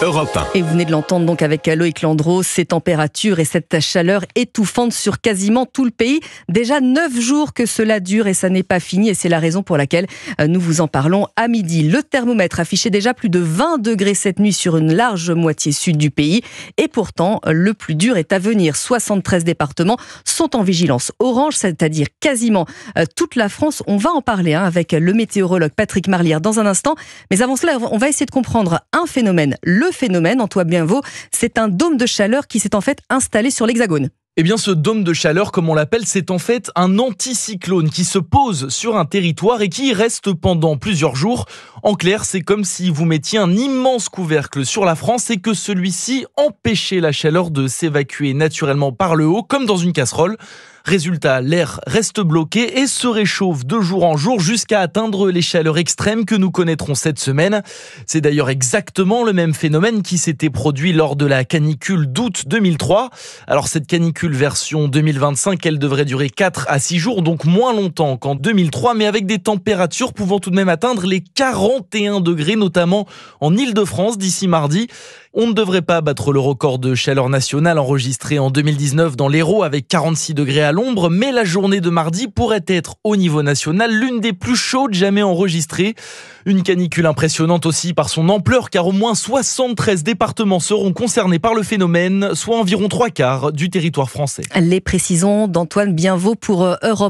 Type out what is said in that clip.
Europe 1. Et vous venez de l'entendre donc avec Loïc Landreau, ces températures et cette chaleur étouffante sur quasiment tout le pays. Déjà 9 jours que cela dure et ça n'est pas fini et c'est la raison pour laquelle nous vous en parlons à midi. Le thermomètre affichait déjà plus de 20 degrés cette nuit sur une large moitié sud du pays et pourtant le plus dur est à venir. 73 départements sont en vigilance orange, c'est-à-dire quasiment toute la France. On va en parler avec le météorologue Patrick Marlière dans un instant. Mais avant cela, on va essayer de comprendre un phénomène. Le phénomène, Antoine Bienvaux, c'est un dôme de chaleur qui s'est en fait installé sur l'Hexagone. Eh bien, ce dôme de chaleur, comme on l'appelle, c'est en fait un anticyclone qui se pose sur un territoire et qui y reste pendant plusieurs jours. En clair, c'est comme si vous mettiez un immense couvercle sur la France et que celui-ci empêchait la chaleur de s'évacuer naturellement par le haut, comme dans une casserole. Résultat, l'air reste bloqué et se réchauffe de jour en jour jusqu'à atteindre les chaleurs extrêmes que nous connaîtrons cette semaine. C'est d'ailleurs exactement le même phénomène qui s'était produit lors de la canicule d'août 2003. Alors cette canicule version 2025, elle devrait durer 4 à 6 jours, donc moins longtemps qu'en 2003, mais avec des températures pouvant tout de même atteindre les 41 degrés, notamment en Île-de-France d'ici mardi. On ne devrait pas battre le record de chaleur nationale enregistré en 2019 dans l'Hérault avec 46 degrés à l'ombre, mais la journée de mardi pourrait être au niveau national l'une des plus chaudes jamais enregistrées. Une canicule impressionnante aussi par son ampleur car au moins 73 départements seront concernés par le phénomène, soit environ 3/4 du territoire français. Les précisions d'Antoine Bienvaux pour Europe.